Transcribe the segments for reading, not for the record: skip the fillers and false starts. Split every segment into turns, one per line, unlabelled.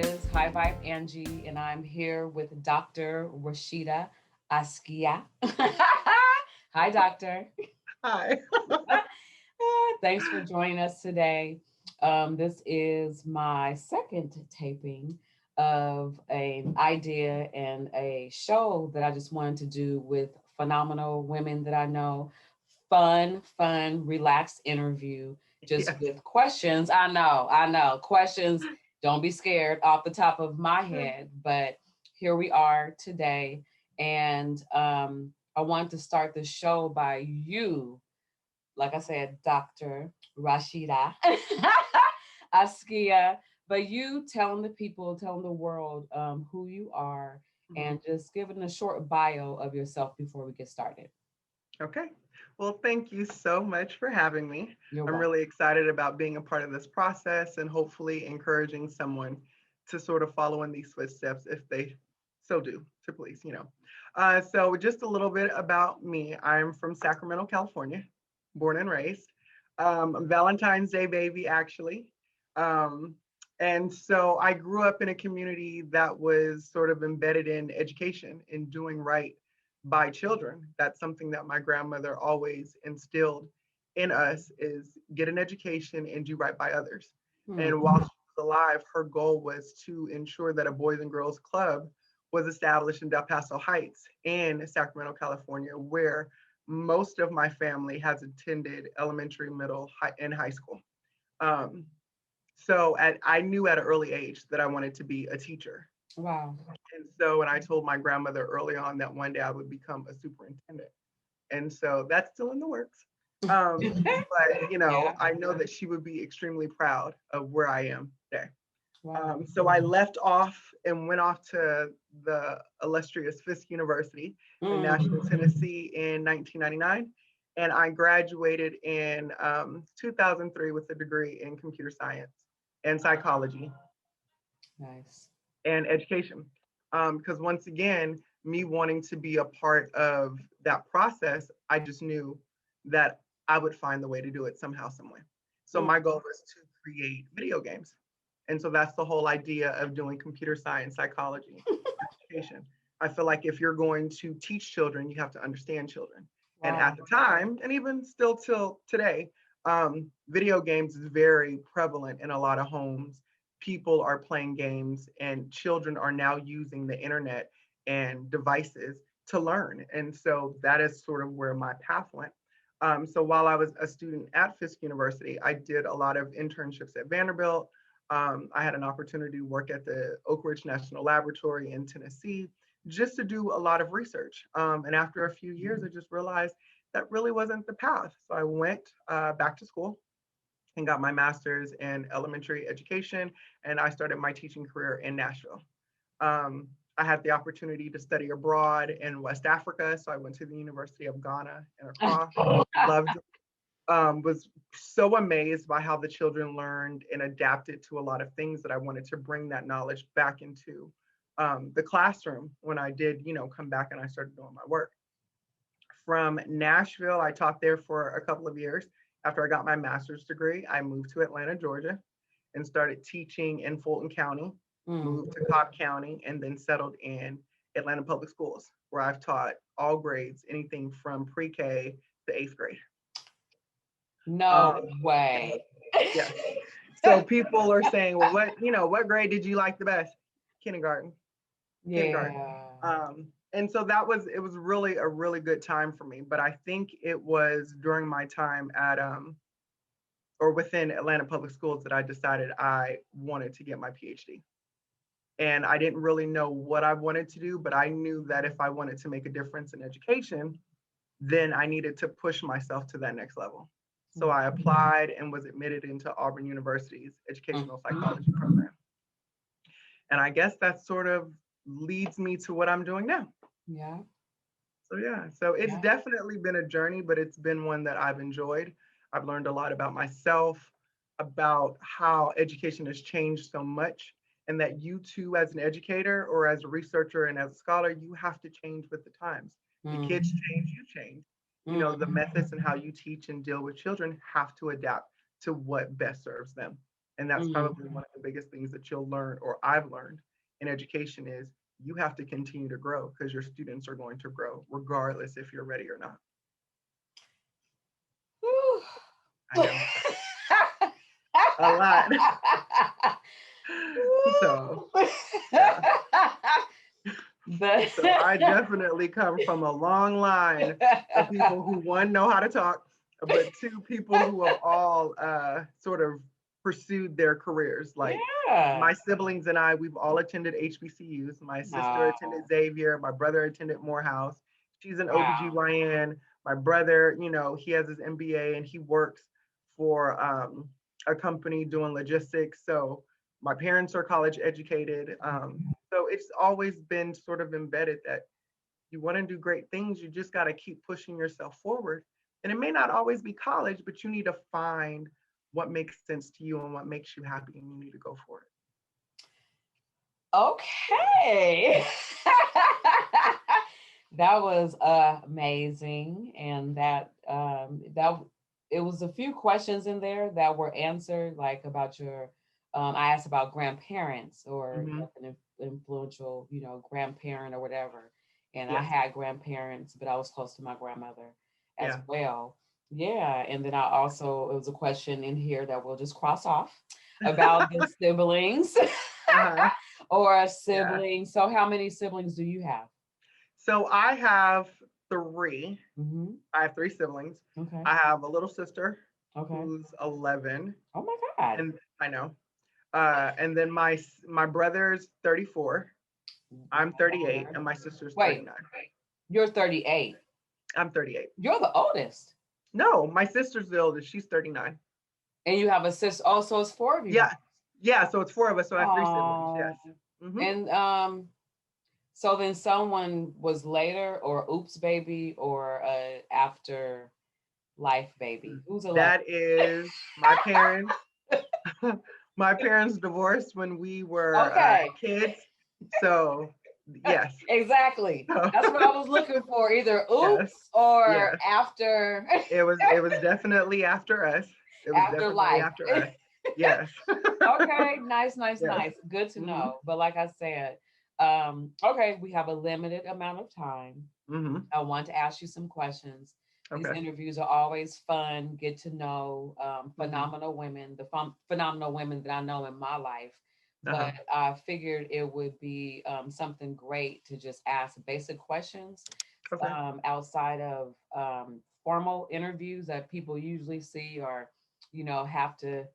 is High Vibe Angie, and I'm here with Dr. Rashida Askia. Hi, Doctor.
Hi.
Thanks for joining us today. This is my second taping of an idea and a show that I just wanted to do with phenomenal women that I know. Fun, relaxed interview, just
Yes.
with questions. I know. Questions, don't be scared off the top of my head, but here we are today. And I want to start the show by you, like I said, Dr. Rashida Askia, but you telling the people, telling the world who you are,
Mhm.
and just giving a short bio of yourself before we get started.
Okay. Well, thank you so much for having me.
You're
I'm
welcome.
really excited about being a part of this process and hopefully encouraging someone to sort of follow in these footsteps if they so do, to please. So, just a little bit about me. I'm from Sacramento, California, born and raised. I'm Valentine's Day baby, actually. Um, and so I grew up in a community that was sort of embedded in education and doing right by children. That's something that my grandmother always instilled in us is get an education and do right by others.
Hmm.
And while she was alive, her goal was to ensure that a Boys and Girls Club was established in Del Paso Heights in Sacramento, California, where most of my family has attended elementary, middle, and high school. Um, I knew at an early age that I wanted to be a teacher.
Wow.
And I told my grandmother early on that one day I would become a superintendent. And so that's still in the works. But
Yeah.
I know that she would be extremely proud of where I am today.
Wow.
So I left off and went off to the illustrious Fisk University in Nashville,
Mm.
Tennessee in 1999. And I graduated in 2003 with a degree in computer science and psychology
Nice.
and education. Because once again, me wanting to be a part of that process, I just knew that I would find the way to do it somehow, some way. So
Mm.
my goal was to create video games. And so that's the whole idea of doing computer science, psychology, education. I feel like if you're going to teach children, you have to understand children. And at
Wow.
the time, and even still till today, video games is very prevalent in a lot of homes. People are playing games, and children are now using the internet and devices to learn. And so that is sort of where my path went. So while I was a student at Fisk University, I did a lot of internships at Vanderbilt. I had an opportunity to work at the Oak Ridge National Laboratory in Tennessee just to do a lot of research. And after a few years, I just realized that really wasn't the path. So I went back to school and got my master's in elementary education, and I started my teaching career in Nashville. Um, I had the opportunity to study abroad in West Africa, so I went to the University of Ghana and Accra. Loved was so amazed by how the children learned and adapted to a lot of things that I wanted to bring that knowledge back into the classroom when I did, come back and I started doing my work. From Nashville, I taught there for a couple of years. After I got my master's degree, I moved to Atlanta, Georgia, and started teaching in Fulton County, moved
Mm.
to Cobb County, and then settled in Atlanta Public Schools, where I've taught all grades, anything from pre-K to eighth grade.
No
Um, yes,
way.
yes. So people are saying, well, what grade did you like the best? Kindergarten, kindergarten.
Yeah.
And so it was really a really good time for me. But I think it was during my time at or within Atlanta Public Schools that I decided I wanted to get my PhD. And I didn't really know what I wanted to do, but I knew that if I wanted to make a difference in education, then I needed to push myself to that next level. So
Mm.
I applied and was admitted into Auburn University's educational psychology
Mm.
program. And I guess that sort of leads me to what I'm doing now.
Yeah.
So yeah, so it's
Yeah.
definitely been a journey, but it's been one that I've enjoyed. I've learned a lot about myself, about how education has changed so much, and that you too, as an educator or as a researcher and as a scholar, you have to change with the times. The kids
Mm.
change, you change. The
Mm.
methods and how you teach and deal with children have to adapt to what best serves them. And that's
Mm.
probably one of the biggest things that you'll learn, or I've learned in education, is you have to continue to grow because your students are going to grow regardless if you're ready or not. I
Whew.
know a lot. So, yeah. So I definitely come from a long line of people who, one, know how to talk, but two, people who have all sort of pursued their careers. Like
Yeah.
my siblings and I, we've all attended HBCUs. My sister attended
No.
Xavier. My brother attended Morehouse. She's an
Wow.
OBGYN. My brother, he has his MBA and he works for a company doing logistics. So my parents are college educated. So it's always been sort of embedded that you want to do great things, you just got to keep pushing yourself forward. And it may not always be college, but you need to find what makes sense to you and what makes you happy, and you need to go for it.
Okay. That was amazing. And that it was a few questions in there that were answered, like about your I asked about grandparents or
Hmm.
like an influential, grandparent or whatever. And I
Yes.
had grandparents, but I was close to my grandmother as
Yeah.
well. Yeah. And then I also, it was a question in here that we'll just cross off about the siblings.
Uh-huh.
Or a
Yeah.
sibling. So how many siblings do you have?
So I have three.
Hmm.
I have three siblings.
Okay.
I have a little sister
Okay.
who's 11,
Oh my God.
and I know. And then my brother's 34. I'm 38, and my sister's
Wait,
39.
you're 38.
I'm 38.
You're the oldest.
No, my sister's the oldest. She's 39.
And you have a sister. Oh, so it's four of you guys.
Yeah. Yeah. So it's four of us. So I have three siblings. Yes.
Oh.
Hmm.
And so then someone was later or oops baby or after life baby. Who's 11?
That is my parents. My parents divorced when we were
Okay.
kids. So yes.
Exactly.
So,
That's what I was looking for. Either
yes.
oops or
Yes.
after
It was definitely after us. It was
after
definitely
life.
after us. Yes.
Okay, nice, nice,
Yes.
nice. Good to
Hmm.
know. But like I said, okay, we have a limited amount of time.
Hmm.
I want to ask you some questions. These
Okay.
interviews are always fun, get to know
Hmm.
phenomenal women, the phenomenal women that I know in my life.
Uh-huh.
But I figured it would be something great to just ask basic questions
Okay.
outside of formal interviews that people usually see or, have to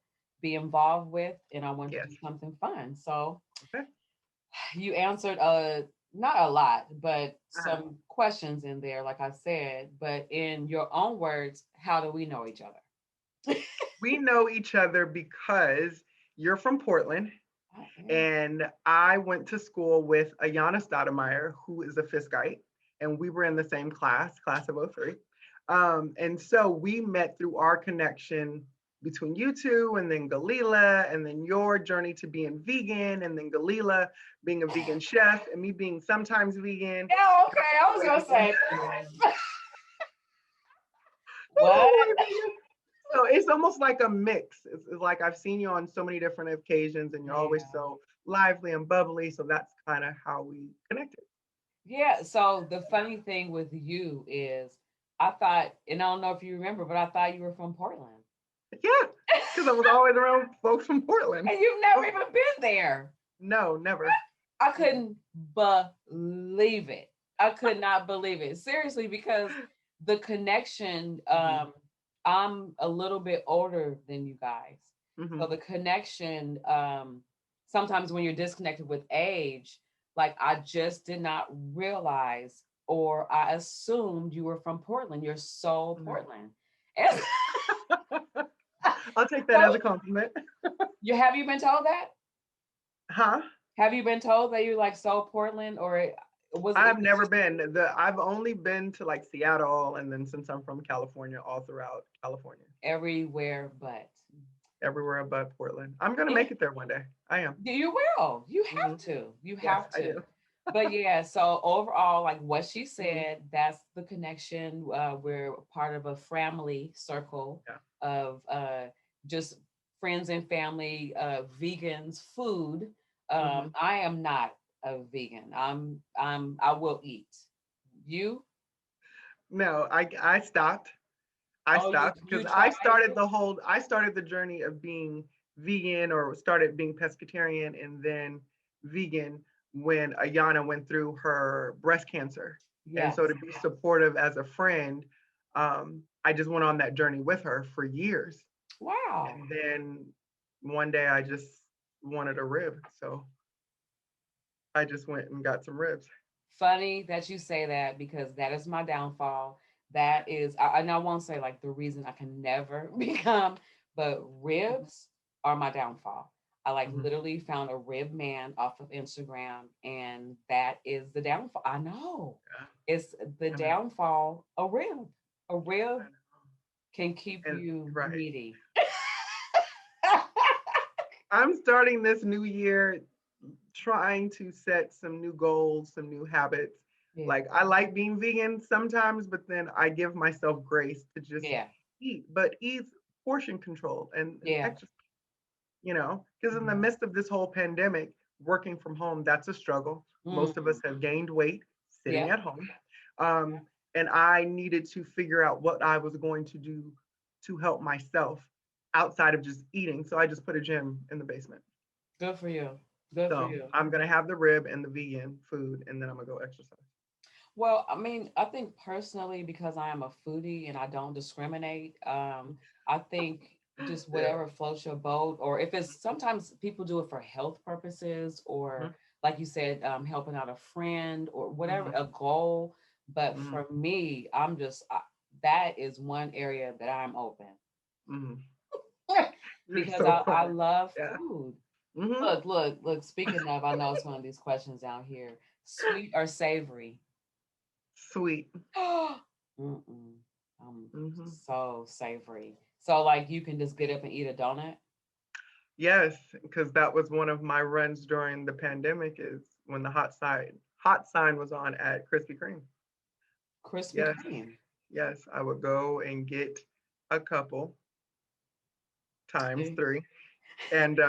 be involved with. And I want to
Yes.
do something fun. So
Okay.
you answered not a lot, but
Uh-huh.
some questions in there, like I said. But in your own words, how do we know each other?
We know each other because you're from Portland,
I am.
and I went to school with Ayana Stoudemire, who is a Fiskite, and we were in the same class of '03. And so we met through our connection between you two, and then Galila, and then your journey to being vegan, and then Galila being a vegan chef, and me being sometimes vegan.
Yeah, okay. I was gonna say what?
So it's almost like a mix. It's like I've seen you on so many different occasions, and you're always
Yeah.
so lively and bubbly. So that's kind of how we connected.
Yeah. So the funny thing with you is I thought, and I don't know if you remember, but I thought you were from Portland.
Yeah, because I was always around folks from Portland.
And you've never
Oh,
even been there.
no, never.
I couldn't believe it. I could not believe it. Seriously, because the connection,
Mm-hmm.
I'm a little bit older than you guys.
Mm-hmm.
So the connection, sometimes when you're disconnected with age, like I just did not realize or I assumed you were from Portland. You're so
Mm-hmm.
Portland. And
I'll take that as
so
a compliment.
have you been told that?
Huh?
Have you been told that you're like so Portland or it
I've
was
never
just
been. I've only been to like Seattle, and then since I'm from California, all throughout California,
everywhere but
everywhere but Portland. I'm gonna make it there one day. I am.
you will. You
Hmm.
have to. You
Yes,
have
I
to.
do.
But yeah, so overall, like what she
Hmm.
said, that's the connection. We're part of a family circle
Yeah.
of just friends and family, vegans, food.
Hmm.
I am not a vegan. I will eat. You?
No, I stopped. I
Oh, you
stopped
you
because
tried it?
I started the journey of being vegan or started being pescatarian and then vegan when Ayana went through her breast cancer. And so
Yes.
to be supportive as a friend, I just went on that journey with her for years.
Wow.
And then one day I just wanted a rib. So I just went and got some ribs.
Funny that you say that because that is my downfall. That is, and I won't say like the reason I can never become, but
Mhm,
ribs are my downfall. I like
mhm,
literally found a rib man off of Instagram, and that is the downfall. I know
yeah,
it's the
I know,
downfall. A rib, a rib
I know.
can keep
And
you
right.
meaty.
I'm starting this new year trying to set some new goals, some new habits.
Yeah,
Like I like being vegan sometimes, but then I give myself grace to just
yeah,
eat, but eat portion control and
yeah.
exercise, because in the
Mhm.
midst of this whole pandemic, working from home, that's a struggle. Most of us
Mm.
have gained weight sitting
Yep.
at home. Um, and I needed to figure out what I was going to do to help myself outside of just eating. So I just put a gym in the basement.
Good for you. Good for
So
you.
I'm gonna have the rib and the vegan food, and then I'm gonna go exercise.
Well, I mean, I think personally, because I am a foodie and I don't discriminate, I think just
Yeah.
whatever floats your boat, or if it's sometimes people do it for health purposes, or
Mhm,
like you said, helping out a friend or whatever,
mhm,
a goal. But
mhm,
for me, that is one area that I'm open
mhm. You're
because
so
I
funny.
love
Yeah.
food.
Hmm.
Look. Speaking of, I know it's one of these questions out here: sweet or savory?
Sweet.
Mm-mm. I'm
Hmm.
so savory. So like you can just get up and eat a donut,
Yes, because that was one of my runs during the pandemic. Is when the hot sign was on at Krispy Kreme.
Krispy
Yes,
Kreme.
yes, I would go and get a couple times
See?
three, and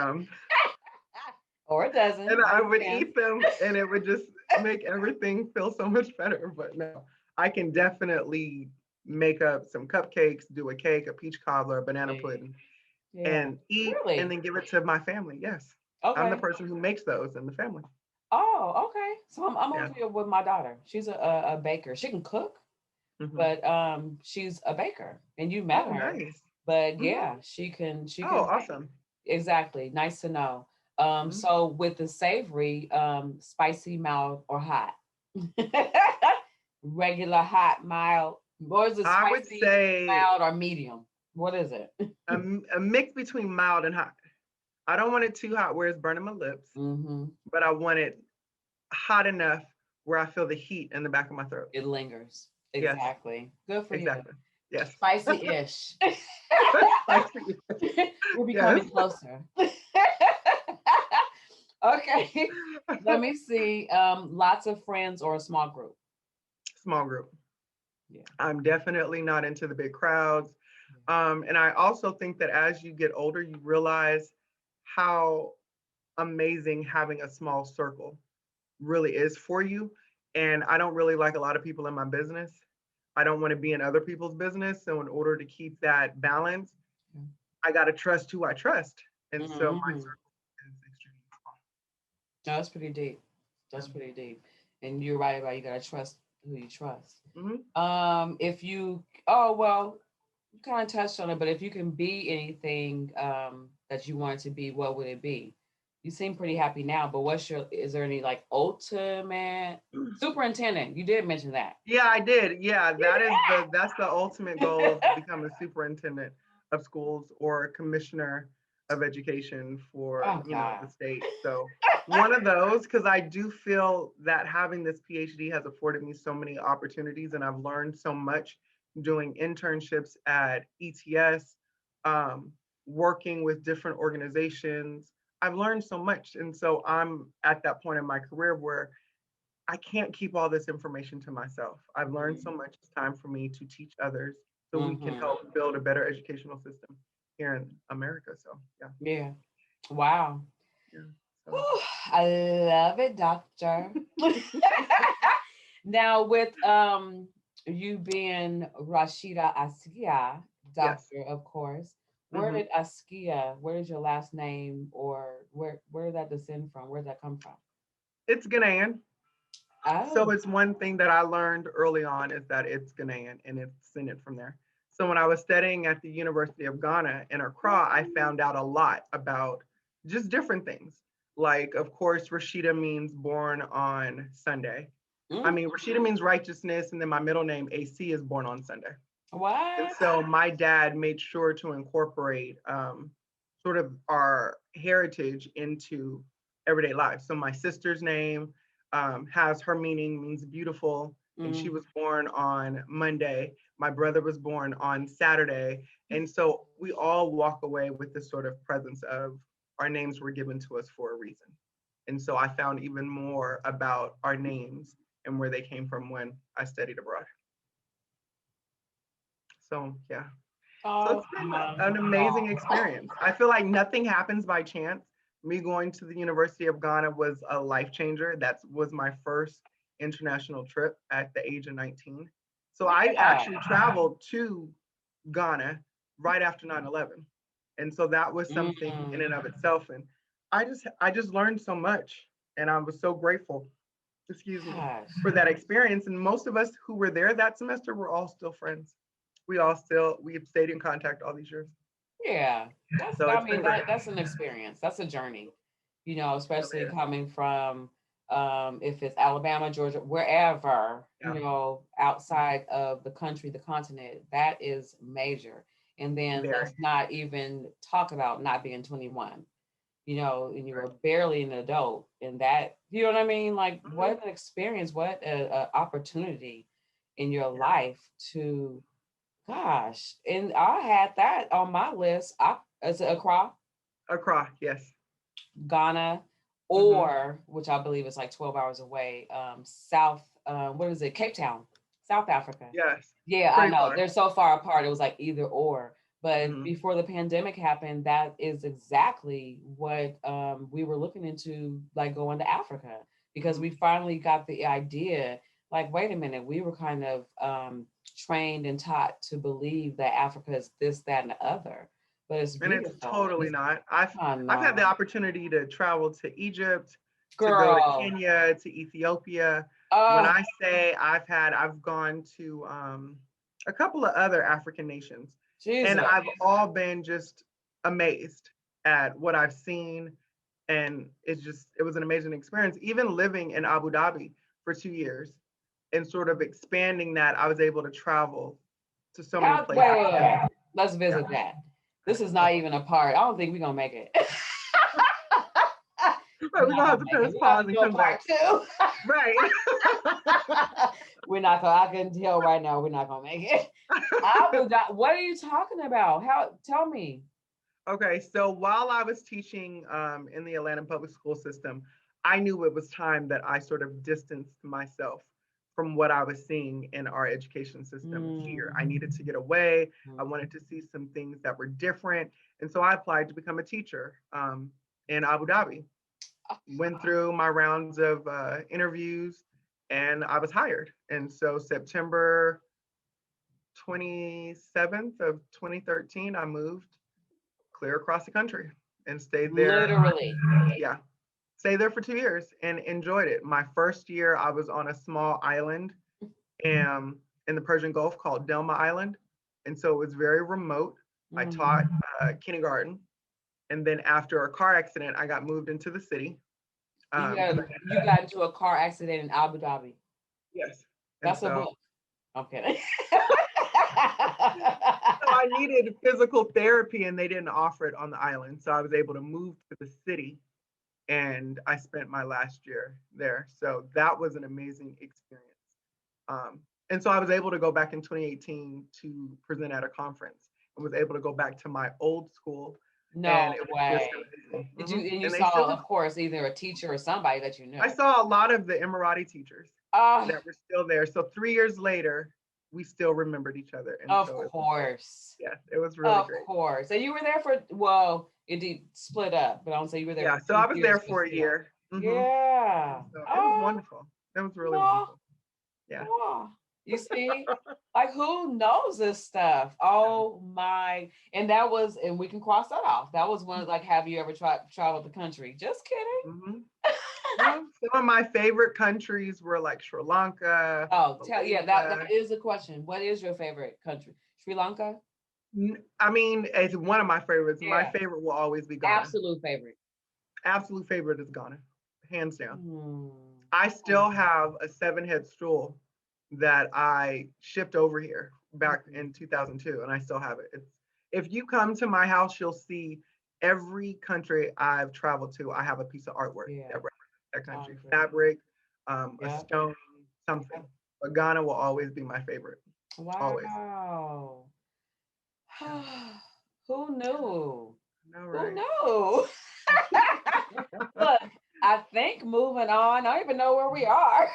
Or a dozen.
and
It
I would
depends.
eat them, and it would just make everything feel so much better. But no, I can definitely make up some cupcakes, do a cake, a peach cobbler, a banana
Yeah.
pudding,
Yeah.
and eat, and
Really?
then give it to my family. Yes, I'm the
Okay.
person who makes those in the family.
Oh, okay. So I'm
Yeah.
over here with my daughter. She's a baker. She can cook,
Hmm.
but she's a baker. And you met
Oh,
her.
nice.
But
Hmm.
yeah, she can
Oh,
bake.
awesome.
Exactly. Nice to know.
Mhm.
So with the savory, spicy, mild, or hot? Regular, hot, mild, or is it
I would
spicy,
say
mild, or medium? What is it?
a mix between mild and hot. I don't want it too hot where it's burning my lips,
Mm-hmm.
but I want it hot enough where I feel the heat in the back of my throat.
It lingers.
Yes,
Exactly. Good for you.
exactly. Yes.
Spicy-ish.
Spicy.
We're
Yes.
becoming closer. Okay. Let me see. Lots of friends or a small group.
Small group.
Yeah.
I'm definitely not into the big crowds.
Yeah.
And I also think that as you get older, you realize how amazing having a small circle really is for you. And I don't really like a lot of people in my business. I don't want to be in other people's business. So in order to keep that balance, I got to trust who I trust. And so my
Mm-hmm.
circle is extremely
No, that's pretty deep. That's
small.
pretty deep. And you're right about you gotta trust who you trust.
Yeah. Hmm.
If you oh well, you kind of touched on it, but if you can be anything that you wanted to be, what would it be? You seem pretty happy now, but is there any like ultimate superintendent? You did mention that.
Yeah, I did. Yeah, that's the ultimate goal is to become a superintendent of schools or a commissioner of education for,
Oh
the
God.
state. So one of those, because I do feel that having this PhD has afforded me so many opportunities and I've learned so much doing internships at ETS, um, working with different organizations. I've learned so much. And so I'm at that point in my career where I can't keep all this information to myself. I've learned so
Mhm.
much. It's time for me to teach others so we can
Mhm.
help build a better educational system here in America. So yeah,
Yeah. Wow.
yeah. So
Whew, I love it, doctor. Now with you being Rashida Askia,
yes.
doctor, of course, where
Hmm.
did Askia, where is your last name, or where did that descend from? Where did that come from?
It's Ghanaian. So
Oh.
it's one thing that I learned early on is that it's Ghanaian and it's sent it from there. So when I was studying at the University of Ghana in Accra, I found out a lot about just different things. Like, of course, Rashida means born on Sunday. I
Mm,
mean, Rashida means righteousness, and then my middle name, AC, is born on Sunday. And
what?
so my dad made sure to incorporate sort of our heritage into everyday life. So my sister's name has her meaning, means beautiful, and she
Mm.
was born on Monday. My brother was born on Saturday. And so we all walk away with this sort of presence of our names were given to us for a reason. And so I found even more about our names and where they came from when I studied abroad. So yeah. So
Oh
it's been
my
an amazing
God.
experience. I feel like nothing happens by chance. Me going to the University of Ghana was a life changer. That was my first international trip at the age of 19. So I
Yeah.
actually traveled to Ghana right after 9/11. And so that was something in and
Mm,
of itself. And I just learned so much. And I was so grateful, excuse me,
gosh.
for that experience. And most of us who were there that semester were all still friends. We've stayed in contact all these years.
Yeah. That's
So
I
it's
mean
been great.
that's an experience. That's a journey.
It really
Especially
is.
coming from if it's Alabama, Georgia, wherever,
Yeah.
outside of the country, the continent, that is major. And then
Very.
let's not even talk about not being 21, and you
Right.
were barely an adult, and that, you know what I mean? Like,
Hmm.
what an experience, what a opportunity in your
Yeah.
life to, gosh. And I had that on my list. As Accra,
Accra, yes.
Ghana,
Hmm.
or which I believe is like 12 hours away, South, what is it? Cape Town, South Africa.
Yes.
Yeah, I
Pretty
know.
far.
They're so far apart. It was like either or. But
Hmm.
before the pandemic happened, that is exactly what we were looking into, like going to Africa, because
Hmm.
we finally got the idea. Like, wait a minute, we were kind of trained and taught to believe that Africa is this, that, and the other. But it's
And it's
beautiful.
totally
It's,
not. I've had the
no,
opportunity to travel to Egypt, to go to
girl.
Kenya, to Ethiopia. When
Oh,
I say I've gone to a couple of other African nations, and
Jesus.
I've all been just amazed at what I've seen. And it was an amazing experience. Even living in Abu Dhabi for 2 years and sort of expanding that, I was able to travel to so many
How,
places.
wait. Let's
Yeah.
visit that. This is not even a part. I don't think we're gonna make it.
Right,
We're
we're
not
gonna have
gonna
to
make it.
press
We're gonna have
pause
to
and
do a
come
part
back.
two.
Right.
We're not gonna. I can tell right now we're not gonna make it. I was not. What are you talking about? How? Tell me.
Okay, so while I was teaching in the Atlanta public school system, I knew it was time that I sort of distanced myself from what I was seeing in our education system here. I
Mm.
needed to get away. I wanted to see some things that were different. And so I applied to become a teacher in Abu Dhabi. Went through my rounds of interviews and I was hired. And so September 27th of 2013, I moved clear across the country and stayed there.
Literally.
Yeah, stayed there for 2 years and enjoyed it. My first year, I was on a small island in the Persian Gulf called Delma Island. And so it was very remote. I taught
Mm.
kindergarten. And then after a car accident, I got moved into the city. Because
You got into a car accident in Abu Dhabi.
yes. And
That's a
so
book. I'm kidding.
I needed physical therapy and they didn't offer it on the island. So I was able to move to the city and I spent my last year there. So that was an amazing experience. Um, and so I was able to go back in 2018 to present at a conference and was able to go back to my old school. And
No
it was just
way.
amazing.
Did you, and you
And they still,
saw, of course, either a teacher or somebody that you
I
know.
saw a lot of the Emirati teachers
Oh,
that were still there. So 3 years later, we still remembered each other. And
Of
so
course.
yes, it was really
Of
great.
course. And you were there for, well, it did split up, but I don't say you were there
Yeah,
for
so I was there
2 years, but
for a
still.
year.
Yeah.
So it was
Oh,
wonderful. It was really
no.
wonderful. Yeah.
Oh, you see, like who knows this stuff? Oh my! And that was, and we can cross that off. That was one. Like, have you ever tried traveled the country? Just
hmm
kidding.
Well, some of my favorite countries were like Sri Lanka,
Oh, tell yeah. That
Malaysia.
is the question. What is your favorite country? Sri Lanka.
I mean, it's one of my favorites. My
Yeah,
favorite will always be Ghana.
absolute favorite.
Absolute favorite is Ghana, hands down.
Hmm.
I
Oh,
still have a seven-head stool that I shipped over here back
mhm.
in 2002, and I still have it. If you come to my house, you'll see every country I've traveled to. I have a piece of artwork
Yeah,
that represents that
I
country,
agree.
fabric, a
Yeah,
stone,
yeah.
something. But Ghana will always be my favorite, always.
Wow. Who knew?
No,
Who
right?
knew? Look, I think moving on. I don't even know where we are.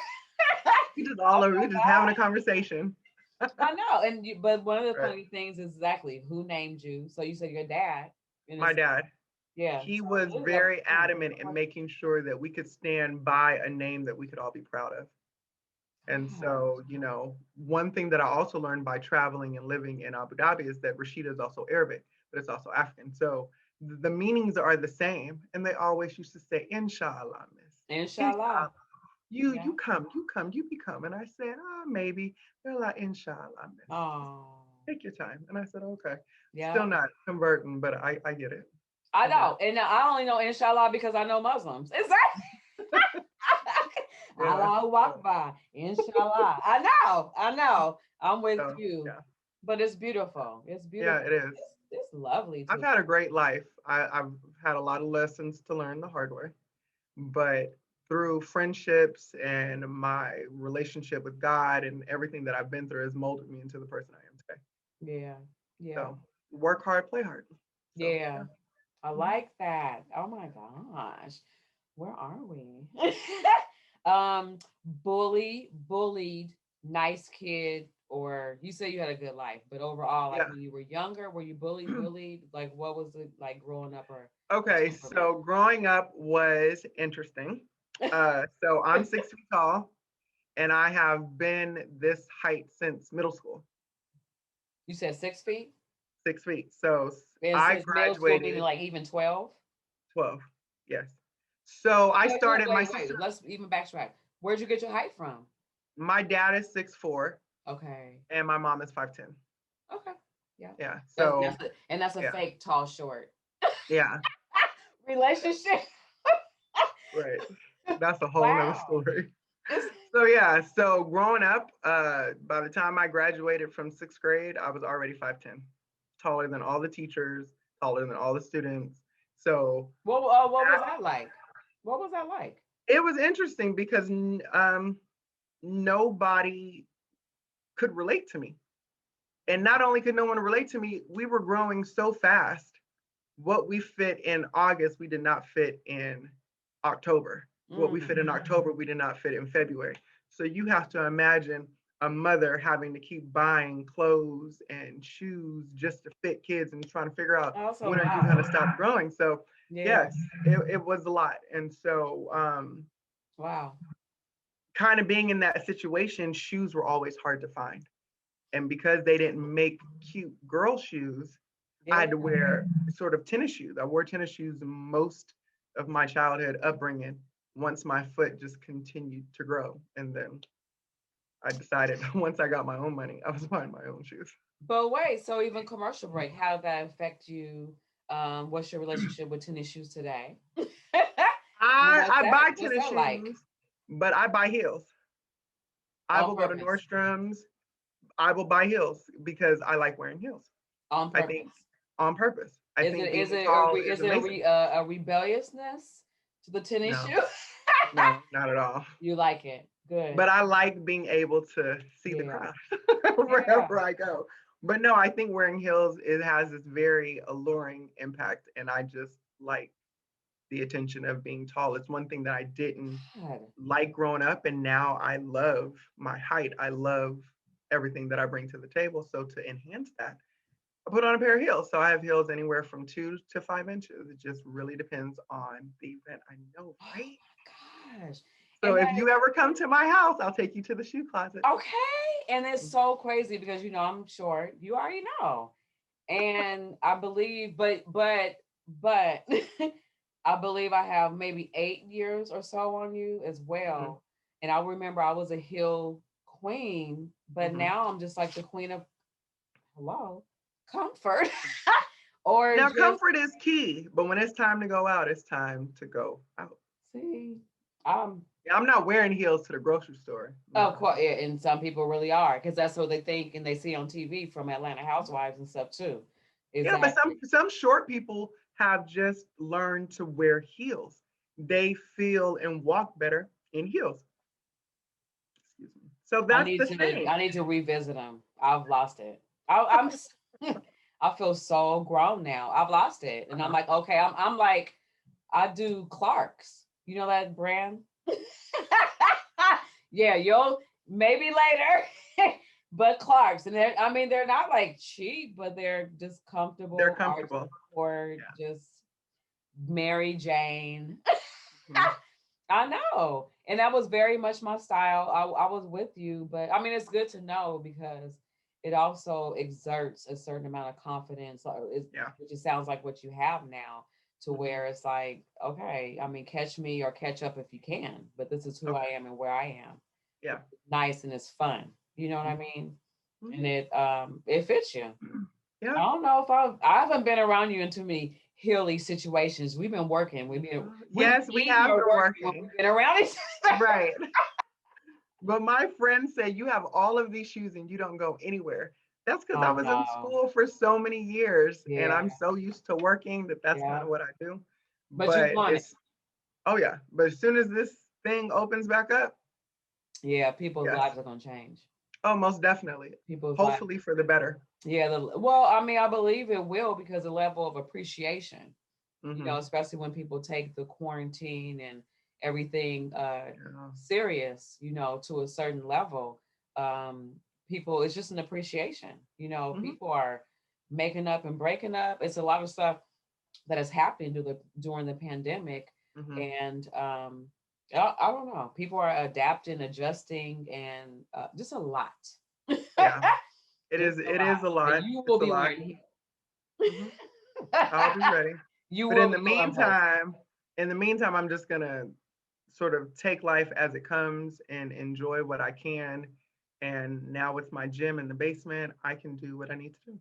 We just all
Oh
over.
my
We're just having a
God.
conversation.
I know. And but one of the
Right.
funny things is exactly who named you. So you said your dad. And
My
it's
dad.
yeah.
He
So
was
it is up
very
to
adamant in making sure that we could stand by a name that we could all be proud of. And
gosh.
so, one thing that I also learned by traveling and living in Abu Dhabi is that Rashida is also Arabic, but it's also African. So the meanings are the same. And they always used to say, Inshallah, miss.
Inshallah.
Inshallah. You
Yeah.
come, you become. And I said, maybe. They're like, Inshallah, miss.
Oh.
Take your time. And I said, okay.
Yeah.
Still not converting, but I get it.
I
I get it.
know. And I only know inshallah because I know Muslims. Exactly.
Yeah.
Allahu Akbar. Inshallah. I know. I'm with
So
you.
yeah.
But it's beautiful. It's
Yeah,
beautiful.
it is.
It's lovely
I've
to
had a great life. I've had a lot of lessons to learn the hard way, but through friendships and my relationship with God and everything that I've been through has molded me into the person I am today.
yeah. Yeah.
So work hard, play hard. So
Yeah.
yeah.
I
Mhm.
like that. Oh my gosh. Where are we? Bullied, nice kid, or you say you had a good life, but overall, like
Yeah.
when you were younger, were you bullied? Like what was it like growing up or the
Okay,
temperament?
so growing up was interesting. So I'm 6 feet tall, and I have been this height since middle school.
You said 6 feet?
6 feet. So
And
I
since middle school meaning
graduated
like even 12?
12. Yes. So I
Wait, wait,
started my
wait,
sister.
wait. Let's even backtrack. Where'd you get your height from?
My dad is 6'4",
Okay.
and my mom is 5'10".
Okay. Yeah.
Yeah.
That's
So
that's a
yeah,
fake tall short
yeah,
relationship.
right. That's a whole nother
Wow.
story.
It's
So yeah, so growing up, by the time I graduated from sixth grade, I was already 5'10", taller than all the teachers, taller than all the students. So
what was
that,
that like? What was that like?
it was interesting because nobody could relate to me. And not only could no one relate to me, we were growing so fast. What we fit in August, we did not fit in October. What we fit
Mm.
in October, we did not fit in February. So you have to imagine a mother having to keep buying clothes and shoes just to fit kids and trying to figure out
Also,
when are you
wow.
going to stop growing. So
Yeah.
yes, it was a lot. And so
Wow.
kind of being in that situation, shoes were always hard to find. And because they didn't make cute girl shoes, I
Yeah.
had to wear sort of tennis shoes. I wore tennis shoes most of my childhood upbringing once my foot just continued to grow. And then I decided once I got my own money, I was buying my own shoes.
But wait, so even commercial break, how did that affect you? What's your relationship with tennis shoes today?
I buy
What's
tennis
that like?
shoes, but I buy heels. I
On
will go to
purpose.
Nordstrom's. I will buy heels because I like wearing heels.
On
I think
purpose.
on purpose. I
Is
think
it is
being
it
tall is
is it
amazing.
a rebelliousness to the tennis
No,
shoe?
no, not at all.
You like it. Good.
But I like being able to see the
Yeah.
crowd
Yeah.
wherever I go. But no, I think wearing heels, it has this very alluring impact, and I just like the attention of being tall. It's one thing that I didn't
God.
like growing up, and now I love my height. I love everything that I bring to the table. So to enhance that, I put on a pair of heels. So I have heels anywhere from 2 to 5 inches. It just really depends on the event. I know,
Oh
right?
my gosh.
So
And
if
that
you ever come to my house, I'll take you to the shoe closet.
okay. And it's so crazy because I'm short. You already know. And I believe, but I believe I have maybe 8 years or so on you as
Mm-hmm.
well. And I remember I was a heel queen, but
Mm-hmm.
now I'm just like the queen of hello, comfort. Or
Now,
just
comfort is key, but when it's time to go out, it's time to go out.
see, I'm
Yeah, I'm not wearing heels to the grocery store.
of
No.
course, yeah, and some people really are because that's what they think and they see on TV from Atlanta Housewives and stuff too.
Yeah, but
Exactly.
some short people have just learned to wear heels. They feel and walk better in heels. Excuse me. So that's the thing.
I need to revisit them. I've lost it. I'm I feel so grown now. I've lost it, and I'm
Uh-huh.
like, okay, I'm like, I do Clark's. You know that brand? Yeah, you'll maybe later, but Clark's, and I mean, they're not like cheap, but they're just
They're
comfortable, hard to
comfortable.
support,
Yeah.
just Mary Jane.
Mhm.
I know. And that was very much my style. I was with you, but I mean, it's good to know because it also exerts a certain amount of confidence,
Yeah.
which it sounds like what you have now, to
Mhm.
where it's like, okay, I mean, catch me or catch up if you can, but this is who I
Okay.
am and where I am.
Yeah.
It's nice and it's fun. You know what I
Mhm.
mean? And
Mhm.
it fits you.
Yeah.
I don't know if I haven't been around you in too many hilly situations. We've been working. We've been
Yes, we
eating
have
or
been
working when
working.
we've been around each other.
Right. But my friend said, you have all of these shoes and you don't go anywhere. That's because I
I
was in
know.
school for so many years and
Yeah,
I'm so used to working that that's kind
yeah.
of what I do.
But you
But
want it.
it's, oh yeah. But as soon as this thing opens back up,
Yeah, people's
yes.
lives are gonna change.
Oh, most definitely.
People's lives.
Hopefully for the better.
Yeah, well, I mean, I believe it will because the level of appreciation,
Hmm.
especially when people take the quarantine and everything
Yeah.
serious, to a certain level. Um, People, it's just an appreciation.
Hmm.
People are making up and breaking up. It's a lot of stuff that has happened during the pandemic,
Hmm.
and I don't know. People are adapting, adjusting, and just a lot.
Yeah. It
Just
is.
a
It
lot.
is a
And
lot.
you will
It's a
be
lot.
wearing
Hmm. I'll be ready.
you
But
will be going post.
in the meantime, I'm just gonna sort of take life as it comes and enjoy what I can. And now with my gym in the basement, I can do what I need to do.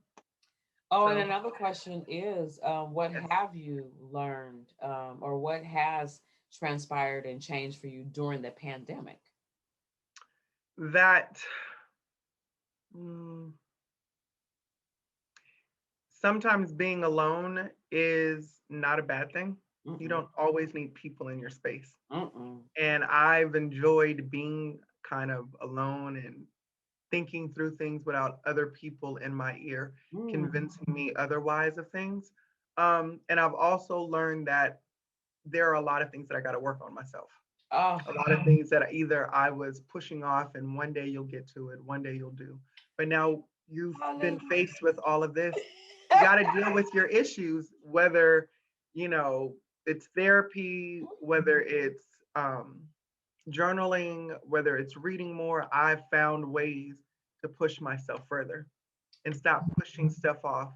Oh, and
So
another question is, what
yes,
have you learned, or what has transpired and changed for you during the pandemic?
that mm, sometimes being alone is not a bad thing. You
Mm-mm,
don't always need people in your space.
mm-mm,
And I've enjoyed being kind of alone and thinking through things without other people in my ear
mm.
convincing me otherwise of things. And I've also learned that there are a lot of things that I got to work on myself.
Oh,
A lot of things that either I was pushing off and one day you'll get to it, one day you'll do. But now you've been
hallelujah.
faced with all of this. You got to deal with your issues, whether, you know, it's therapy, whether it's um, journaling, whether it's reading more. I've found ways to push myself further and stop pushing stuff off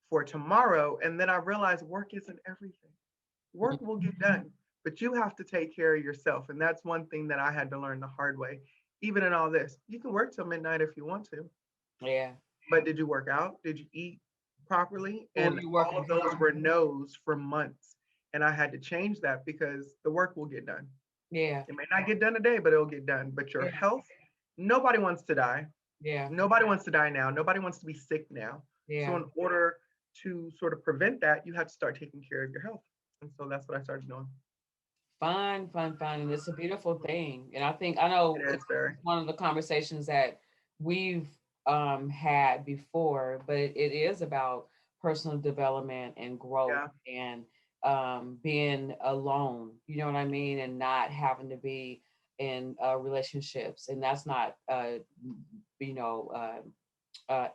for tomorrow. And then I realized work isn't everything. Work will get done, but you have to take care of yourself. And that's one thing that I had to learn the hard way. Even in all this, you can work till midnight if you want to,
Yeah.
but did you work out? Did you eat properly?
Who are
And
you
all
working
of those
for?
were no's for months. And I had to change that because the work will get done.
Yeah.
It may not get done today, but it'll get done. But your
Yeah.
health, nobody wants to die.
Yeah.
Nobody wants to die now. Nobody wants to be sick now. So,
Yeah.
in order to sort of prevent that, you have to start taking care of your health. And so that's what I started doing.
Fun, fun, fun. And it's a beautiful thing. And I know
It is
it's
very,
one of the conversations that we've had before, but it is about personal development and growth
yeah.
and being alone, you know what I mean? And not having to be in relationships, and that's not you know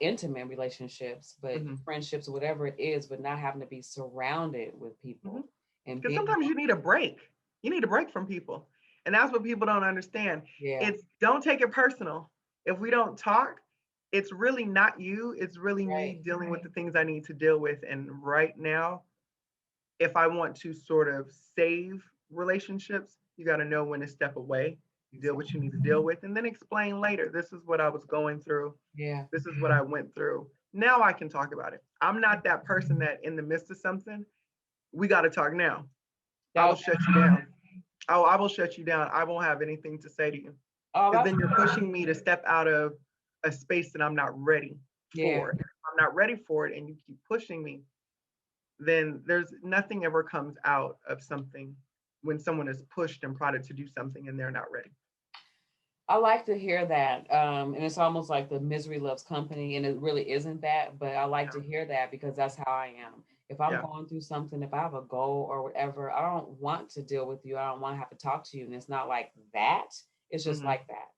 intimate relationships, but
Mm-hmm.
friendships or whatever it is, but not having to be surrounded with people and
Because
being
sometimes you need a break. You need a break from people. And that's what people don't understand.
yeah,
It's don't take it personal. If we don't talk, it's really not you. It's really me
right,
dealing with the things I need to deal with. And right now, if I want to sort of save relationships, you got to know when to step away, deal what you
exactly,
need to deal with, and then explain later. This is what I was going through.
yeah,
This is what I went through. Now I can talk about it. I'm not that person that in the midst of something, we got to talk now. I will
that,
shut you down. Oh, I will shut you down. I won't have anything to say to you
oh,
because
that's
then you're pushing me to step out of a space that I'm not ready
yeah.
for. If I'm not ready for it and you keep pushing me, then there's nothing ever comes out of something when someone is pushed and prodded to do something and they're not ready.
I like to hear that. And it's almost like the misery loves company, and it really isn't that, but I like
Yeah.
to hear that because that's how I am. If I'm
Yeah.
going through something, if I have a goal or whatever, I don't want to deal with you. I don't want to have to talk to you. And it's not like that. It's just
Hmm.
like that.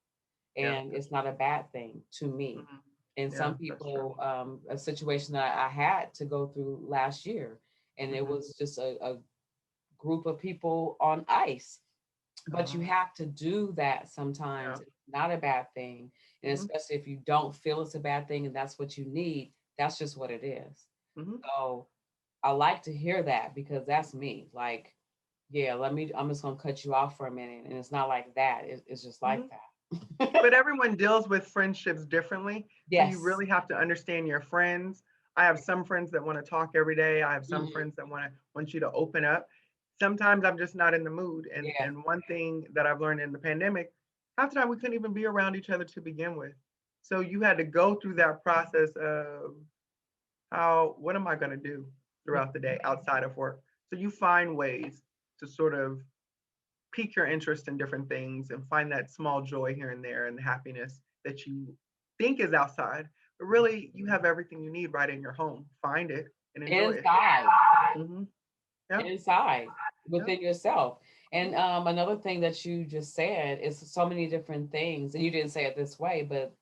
Yeah.
And it's not a bad thing to me.
Hmm.
And
Yeah.
some
That's true.
people, a situation that I had to go through last year, and it
Hmm.
was just a group of people on ice, but you
Uh,
have to do that
yeah.
sometimes. It's not a bad thing. And
Hmm.
especially if you don't feel it's a bad thing and that's what you need, that's just what it is.
Hmm.
So I like to hear that because that's me. Like, yeah, I'm just going to cut you off for a minute. And it's not like that. It's just like
Hmm.
that.
But everyone deals with friendships differently. So you
Yes.
really have to understand your friends. I have some friends that want to talk every day. I have some
Mhm.
friends that want you to open up. Sometimes I'm just not in the mood.
Yeah.
And one thing that I've learned in the pandemic, half the time we couldn't even be around each other to begin with. So you had to go through that process of what am I going to do throughout the day outside of work? So you find ways to sort of pique your interest in different things and find that small joy here and there and the happiness that you think is outside. But really, you have everything you need right in your home. Find it and enjoy it.
Inside.
Hmm. Yeah.
Inside
Yeah.
within yourself. And another thing that you just said is so many different things, and you didn't say it this way, but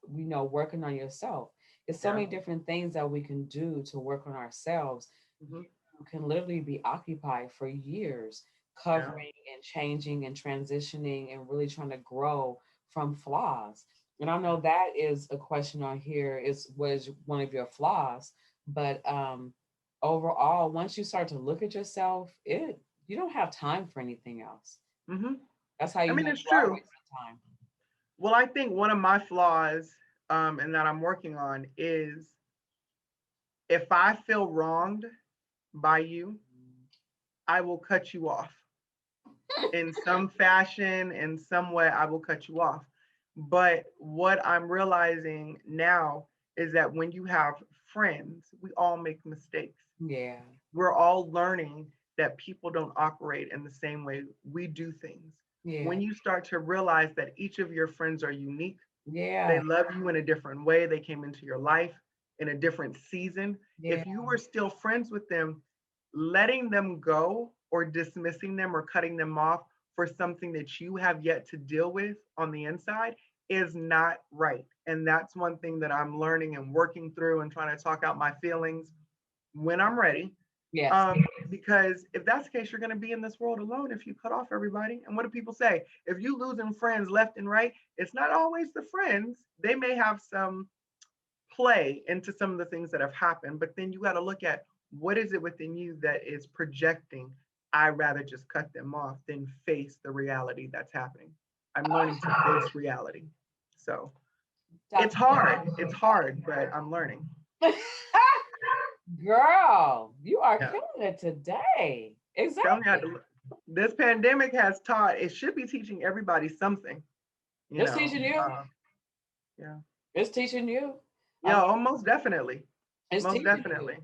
working on yourself. It's so
Yeah.
many different things that we can do to work on ourselves.
Hmm.
You can literally be occupied for years
Yeah.
covering and changing and transitioning and really trying to grow from flaws. And I know that is a question on here is what is one of your flaws, but overall, once you start to look at yourself, it you don't have time for anything else.
Hmm.
That's how
I
you
mean,
know
it's
you are
true.
wasting time.
Well, I think one of my flaws, and that I'm working on is if I feel wronged by you, I will cut you off in some fashion, in some way, I will cut you off. But what I'm realizing now is that when you have friends, we all make mistakes.
Yeah,
We're all learning that people don't operate in the same way we do things.
yeah,
When you start to realize that each of your friends are unique, they
yeah,
love you in a different way, they came into your life in a different season.
yeah,
If you were still friends with them, letting them go or dismissing them or cutting them off for something that you have yet to deal with on the inside is not right. And that's one thing that I'm learning and working through and trying to talk out my feelings when I'm ready.
yes,
Um, because if that's the case, you're going to be in this world alone if you cut off everybody. And what do people say? If you losing friends left and right, it's not always the friends. They may have some play into some of the things that have happened, but then you got to look at what is it within you that is projecting. I rather just cut them off than face the reality that's happening. I'm learning to face reality. So it's
Dr.
hard. It's hard, but I'm learning.
Girl, you are
Yeah.
killing it today.
Telling you how
Exactly.
to, this pandemic has taught, it should be teaching everybody something, you
It's
know.
teaching you.
Yeah.
It's teaching you. I
Yeah,
mean,
oh, most definitely.
it's
Most
teaching you.
definitely.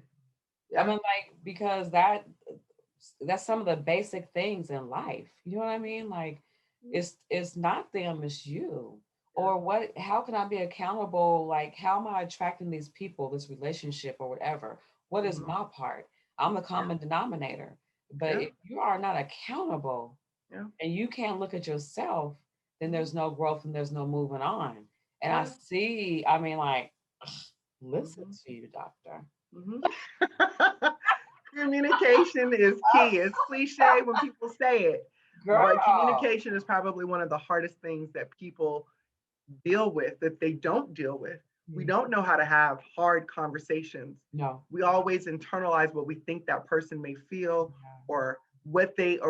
I
Yeah.
mean, like, because that's some of the basic things in life. You know what I mean? Like, it's not them, it's you.
Yeah.
Or what? How can I be accountable? Like, how am I attracting these people, this relationship, or whatever? What is
Hmm.
my part? I'm the
Yeah.
common denominator. But
Yeah.
if you are not accountable
Yeah.
and you can't look at yourself, then there's no growth and there's no moving on. And I
Yeah.
see, I mean, like, listen
Hmm.
to you, doctor.
Hmm. Communication is key. It's cliche when people say it, but
Girl.
communication is probably one of the hardest things that people deal with, that they don't deal with. We
Yeah.
don't know how to have hard conversations.
No.
We always internalize what we think that person may feel,
Yeah.
or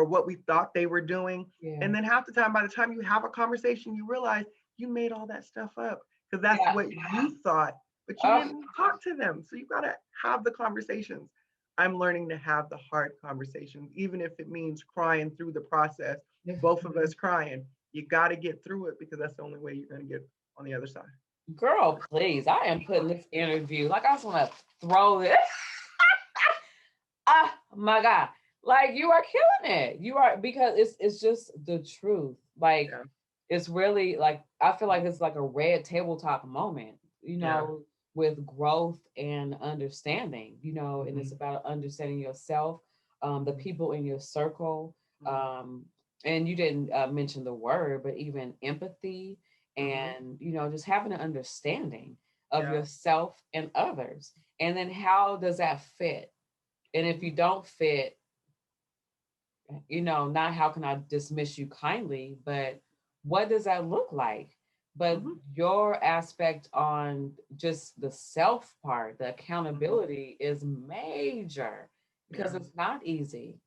what we thought they were doing.
Yeah.
And then half the time, by the time you have a conversation, you realize you made all that stuff up because that's
Yeah.
what you thought, but you
Oh,
didn't talk to them. So you got to have the conversations. I'm learning to have the hard conversations, even if it means crying through the process, both of us crying. You got to get through it because that's the only way you're going to get on the other side.
girl, please. I am putting this interview. Like I just want to throw it. Ah, my God. Like you are killing it. You are because it's just the truth. Like
Yeah.
it's really like I feel like it's like a red tabletop moment,
Yeah.
with growth and understanding, and it's
Hmm.
about understanding yourself, the people in your circle,
Hmm.
um, and you didn't mention the word, but even empathy
Hmm.
and just having an understanding of
Yeah.
yourself and others, and then how does that fit? And if you
Hmm.
don't fit, not how can I dismiss you kindly, but what does that look like? But
Hmm.
your aspect on just the self part, the
Hmm.
accountability is major because
Yeah.
it's not easy.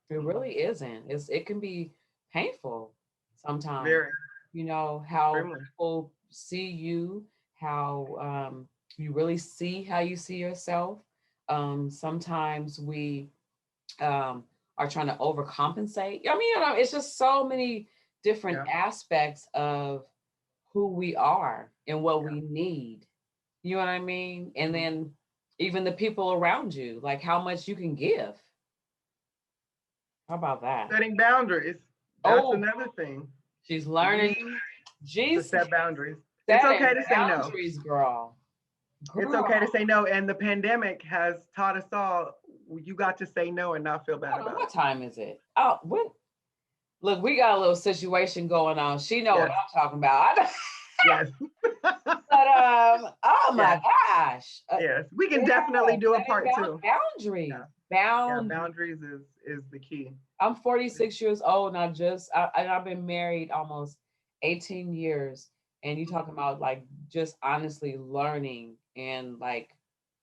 It
Hmm.
really isn't. It can be painful sometimes,
Very
how
extremely.
people see you, how you really see how you see yourself. Sometimes we um, are trying to overcompensate. I mean, it's just so many different
Yeah.
aspects of who we are and what
Yeah.
we need. You know what I mean? And
Hmm.
then even the people around you, like how much you can give. How about that?
Setting boundaries. That's
Oh,
another thing.
she's
We
learning.
to
She's
set boundaries. It's okay
setting
to say no.
boundaries, girl.
It's
Girl,
okay to say no. And the pandemic has taught us all you got to say no and not feel bad
hold on.
about
What
it.
time is it? Oh, when? Look, we got a little situation going on. She know what
Yes.
I'm talking about.
Yes.
But oh my
Yes.
gosh,
Yes. We can definitely
yeah,
do a
setting
part two. Yeah.
boundaries,
Yeah.
bound.
Boundaries is the key.
I'm 46 years old, and I've been married almost 18 years, and you talking
Mhm.
about like just honestly learning and like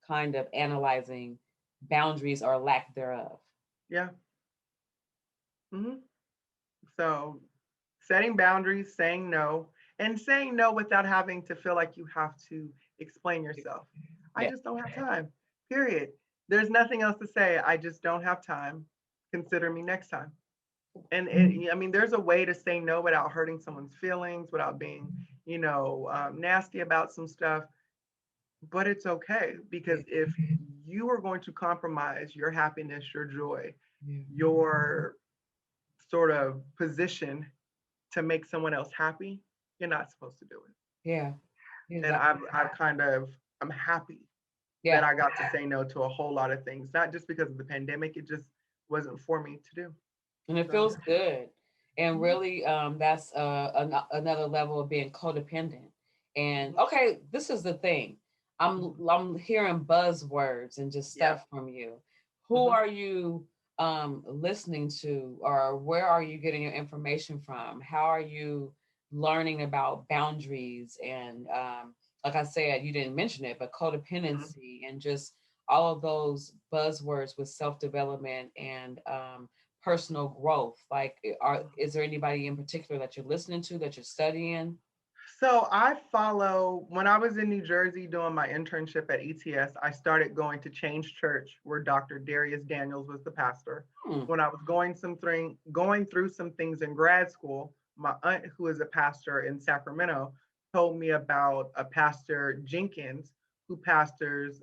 kind of analyzing boundaries or lack thereof.
Yeah. Hmm. So setting boundaries, saying no, and saying no without having to feel like you have to explain yourself. I
Yeah.
just don't have time. Period. There's nothing else to say. I just don't have time. Consider me next time. And I mean, there's a way to say no without hurting someone's feelings, without being, nasty about some stuff. But it's okay because
Yeah.
if you are going to compromise your happiness, your joy,
Yeah.
your sort of position to make someone else happy, you're not supposed to do it.
Yeah.
And
Exactly.
I'm happy that
Yeah.
I got to say no to a whole lot of things, not just because of the pandemic. It just wasn't for me to do.
And it
So
feels good. And
mhm,
really, that's another level of being codependent. And
mhm,
okay, this is the thing.
mhm,
I'm hearing buzzwords and just
yeah,
stuff from you. Who
mhm.
are you listening to, or where are you getting your information from? How are you learning about boundaries and like I said, you didn't mention it, but
Mhm.
codependency and just all of those buzzwords with self development and personal growth? Like, is there anybody in particular that you're listening to, that you're studying?
So I follow, when I was in New Jersey doing my internship at ETS, I started going to Change Church where Dr. Darius Daniels was the pastor.
Hmm.
When I was going through some things in grad school, my aunt, who is a pastor in Sacramento, told me about a pastor Jenkins who pastors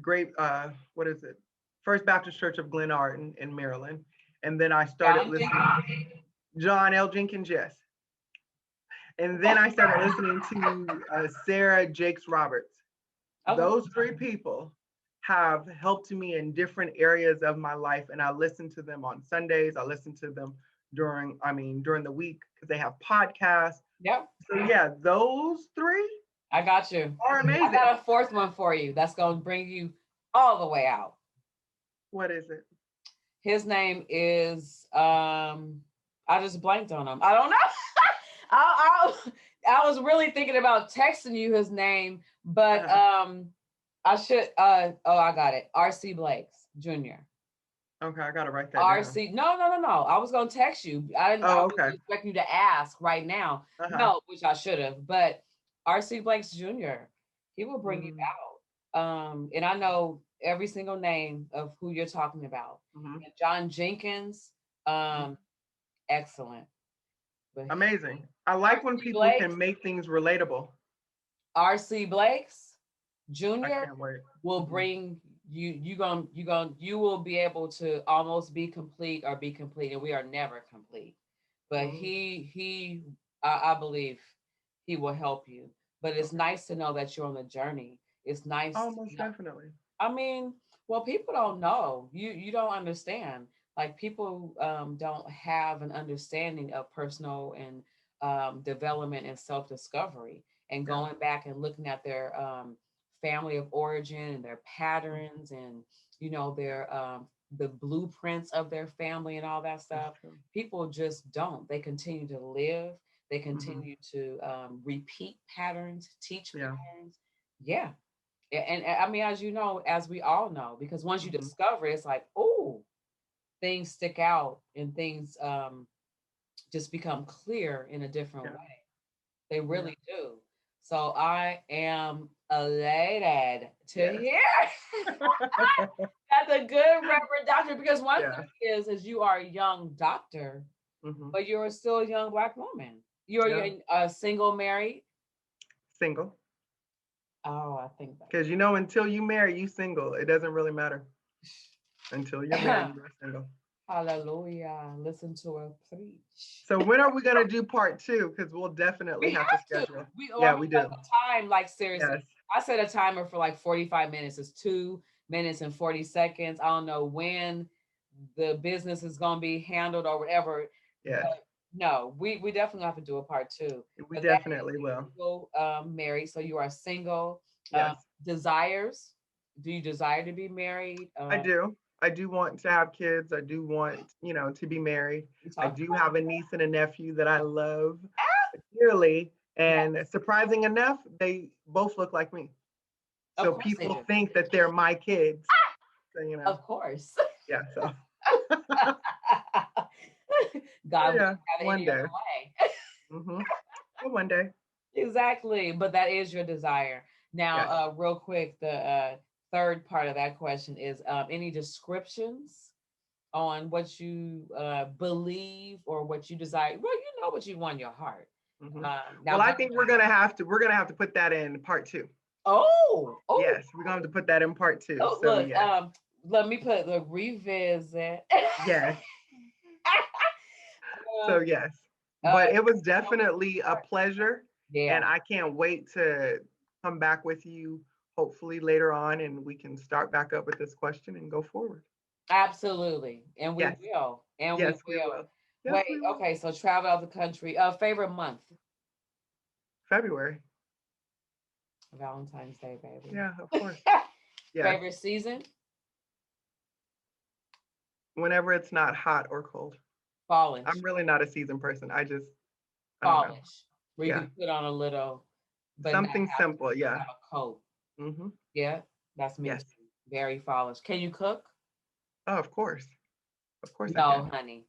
great what is it? First Baptist Church of Glen Arden in Maryland. And then I started
John
listening.
Jenkins?
John L. Jenkins, yes. And then I started listening to Sarah Jakes Roberts.
Okay.
Those three people have helped me in different areas of my life, and I listen to them on Sundays. I listen to them during the week because they have podcasts.
Yep.
So yeah, those three
I got you.
are
I
amazing.
got a fourth one for you that's going to bring you all the way out.
What is it?
His name is I just blanked on him. I don't know. I was really thinking about texting you his name, but I should oh, I got it. RC Blakes Jr.
Okay, I gotta write that down.
RC. No. I was gonna text you. I
Oh,
was
okay.
expecting you to ask right now. No, which I should have. But RC Blanks Jr. He will bring you out. And I know every single name of who you're talking about. And John Jenkins, excellent. But
Amazing. I like when people
Blakes,
can make things relatable.
RC Blakes
I
Jr.
can't wait.
will bring you will be able to almost be complete or be complete, and we are never complete. But I believe he will help you. But it's nice to know that you're on the journey. It's nice.
Oh, most definitely.
I mean, well, people don't know. You don't understand. Like people don't have an understanding of personal and development and self discovery, and going back and looking at their family of origin and their patterns and their the blueprints of their family and all that stuff. People just don't. They continue to live. They continue to repeat patterns, teach patterns. Yeah. And I mean, as you know, as we all know, because once you discover it, it's like, oh, things stick out and things just become clear in a different way. They really do. So I am elated to hear that's a good Reverend Doctor, because one thing is you are a young doctor, but you're still a young Black woman. You're single, married?
Single.
Oh, I think that.
Because until you marry, you single. It doesn't really matter. Until you're married, you're single.
Hallelujah. Listen to her preach.
So when are we going to do part 2? Because we'll definitely have to schedule. We do.
Time, like seriously. Yes. I set a timer for like 45 minutes. It's 2 minutes and 40 seconds. I don't know when the business is going to be handled or whatever.
Yeah.
No, we definitely have to do a part 2.
We definitely will.
Married, so you are single.
Yes.
Desires? Do you desire to be married?
I do. I do want to have kids. I do want, to be married. I do have a niece and a nephew that I love dearly. And surprising enough, they both look like me. So people think that they're my kids. So,
Of course.
Yeah. So.
God,
one day. One day.
Exactly. But that is your desire. Now, real quick, the third part of that question is any descriptions on what you believe or what you desire? Well, you know what you want in your heart.
Now, I think we're gonna have to put that in part 2.
Oh,
yes, we're gonna have to put that in part 2.
Oh, so look, let me put the revisit.
Yes. So yes, but it was definitely a pleasure. Yeah, and I can't wait to come back with you hopefully later on, and we can start back up with this question and go forward.
Absolutely, and we will. And we will. Yes, wait, we will. Okay, so travel out the country. Favorite month?
February.
Valentine's Day, baby.
Yeah, of course.
Favorite season?
Whenever it's not hot or cold.
Fallish.
I'm really not a season person. I
fallish. Where you can put on a little,
but something simple. Yeah.
Have a coat. Yeah, that's me. Yes. Very fallish. Can you cook?
Oh, of course. Of course.
No, honey.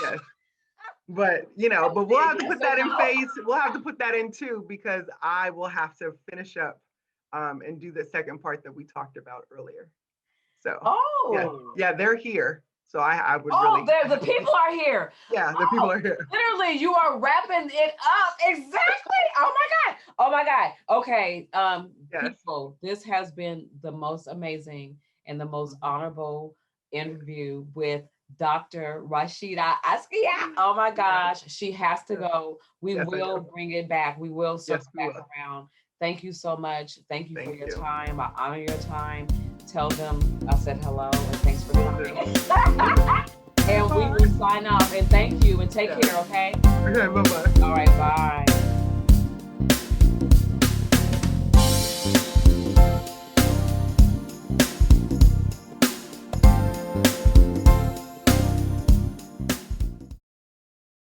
Yes. But but we'll have to put that in phase. We'll have to put that in too, because I will have to finish up and do the second part that we talked about earlier. So yeah, they're here. So I would really.
Oh, the people are here.
Yeah, the people are here.
Literally, you are wrapping it up. Exactly. Oh my God. Okay. People, this has been the most amazing and the most honorable interview with Dr. Rashida Askia. Oh my gosh, she has to go. We will bring it back. We will circle back around. Thank you so much. Thank you for your time. I honor your time. Tell them I said hello and thanks for coming. And we
Bye.
will sign off. And thank you and take
Yeah.
care, okay?
Okay, bye bye.
All right, bye.